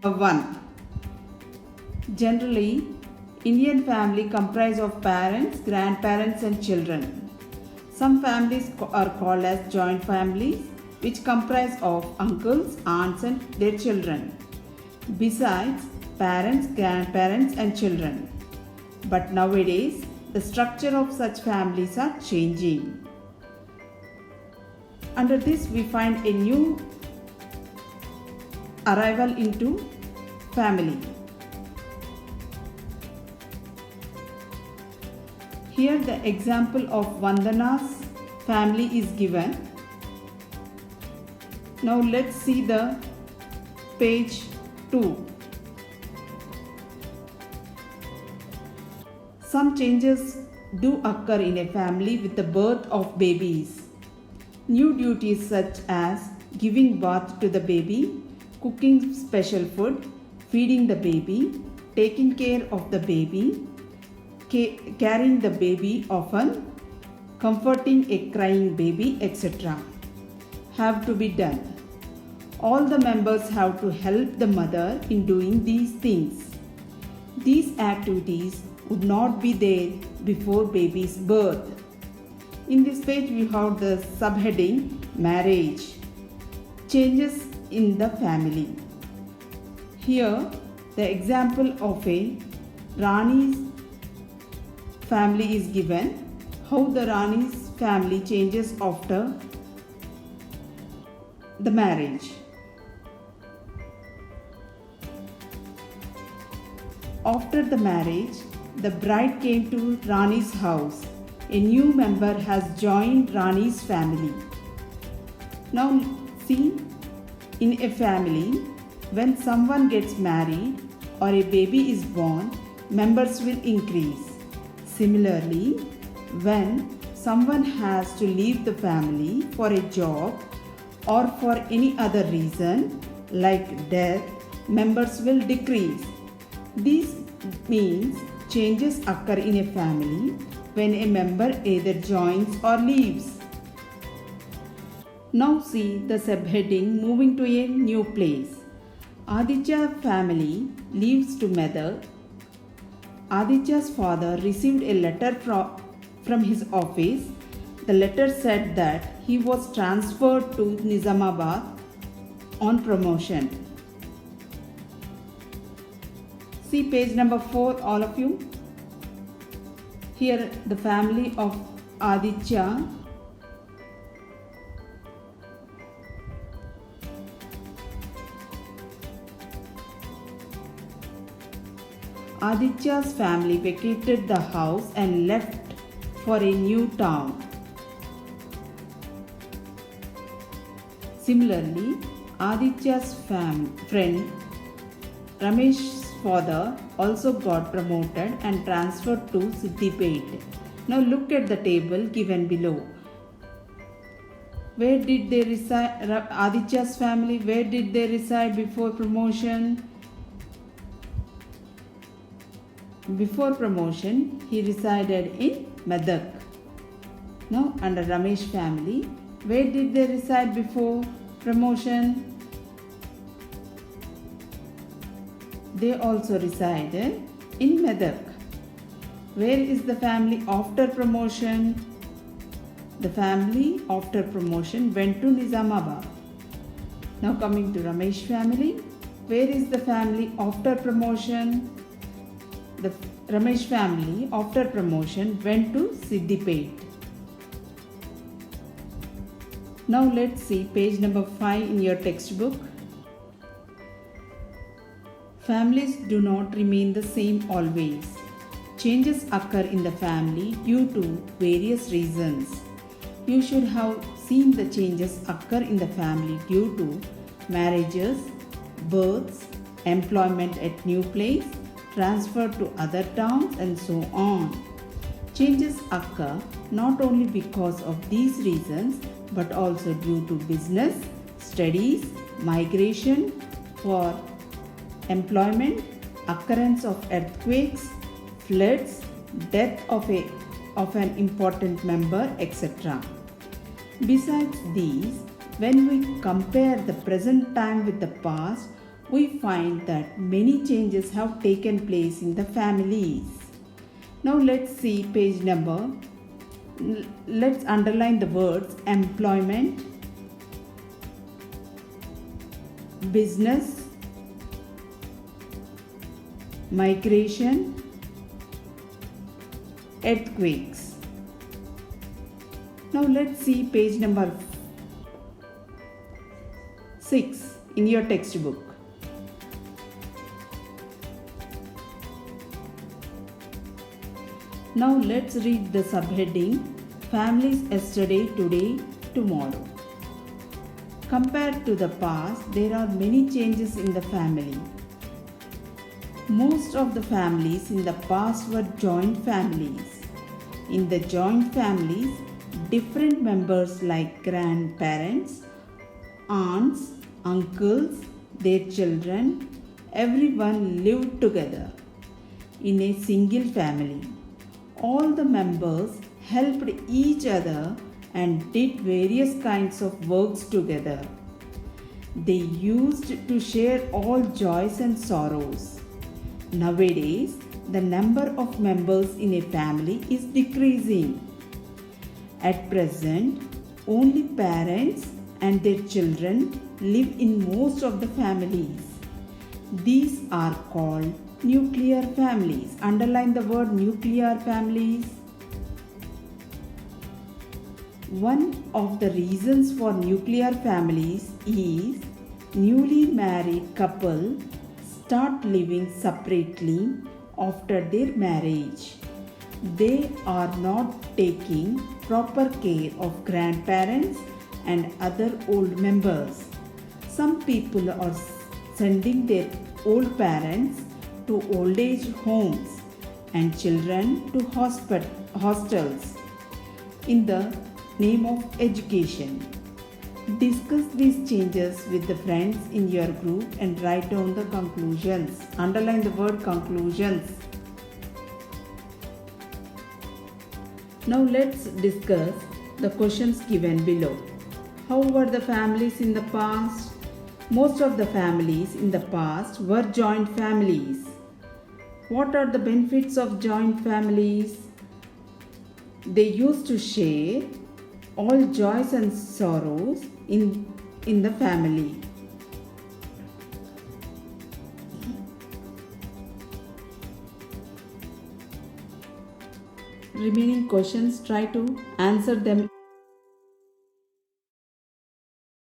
1. Generally, Indian family comprise of parents, grandparents and children. Some families are called as joint families, which comprise of uncles, aunts and their children. Besides parents, grandparents and children. But nowadays, the structure of such families are changing. Under this, we find a new arrival into family. Here the example of Vandana's family is given. Now let's see the page 2. Some changes do occur in a family with the birth of babies. New duties such as giving birth to the baby, cooking special food, feeding the baby, taking care of the baby, carrying the baby often, comforting a crying baby, etc. have to be done. All the members have to help the mother in doing these things. These activities would not be there before baby's birth. In this page we have the subheading Marriage. Changes in the family. Here the example of a Rani's family is given. How the Rani's family changes after the marriage. After the marriage, the bride came to Rani's house. A new member has joined Rani's family. Now see, in a family, when someone gets married or a baby is born, members will increase. Similarly, when someone has to leave the family for a job or for any other reason like death, members will decrease. This means changes occur in a family when a member either joins or leaves. Now see the subheading moving to a new place. Aditya family leaves to Medak. Aditya's father received a letter from his office. The letter said that he was transferred to Nizamabad on promotion. See page number 4, all of you. Here the family of Aditya Aditya's family vacated the house and left for a new town. Similarly, Aditya's friend Ramesh's father also got promoted and transferred to Siddipet. Now look at the table given below. Where did they reside? Aditya's family, where did they reside before promotion? Before promotion, he resided in Medak. Now under Ramesh family, where did they reside before promotion? They also resided in Medak. Where is the family after promotion? The family after promotion went to Nizamabad. Now coming to Ramesh family, where is the family after promotion? The Ramesh family after promotion went to Siddipet. Now let's see page number 5 in your textbook. Families do not remain the same always. Changes occur in the family due to various reasons. You should have seen the changes occur in the family due to marriages, births, employment at new place, transfer to other towns and so on. Changes occur not only because of these reasons but also due to business, studies, migration for employment, occurrence of earthquakes, floods, death of an important member, etc. Besides these, when we compare the present time with the past, we find that many changes have taken place in the families. Now let's see page number. Let's underline the words employment, business, migration, earthquakes. Now let's see page number 6 in your textbook. Now let's read the subheading Families Yesterday, Today, Tomorrow. Compared to the past, there are many changes in the family. Most of the families in the past were joint families. In the joint families, different members like grandparents, aunts, uncles, their children, everyone lived together in a single family. All the members helped each other and did various kinds of works together. They used to share all joys and sorrows. Nowadays, the number of members in a family is decreasing. At present, only parents and their children live in most of the families. These are called nuclear families. Underline the word nuclear families. One of the reasons for nuclear families is newly married couple start living separately after their marriage. They are not taking proper care of grandparents and other old members. Some people are sending their old parents to old age homes and children to hostels in the name of education. Discuss these changes with the friends in your group and write down the conclusions. Underline the word conclusions. Now let's discuss the questions given below. How were the families in the past? Most of the families in the past were joint families. What are the benefits of joint families? They used to share all joys and sorrows in the family. Remaining questions, try to answer them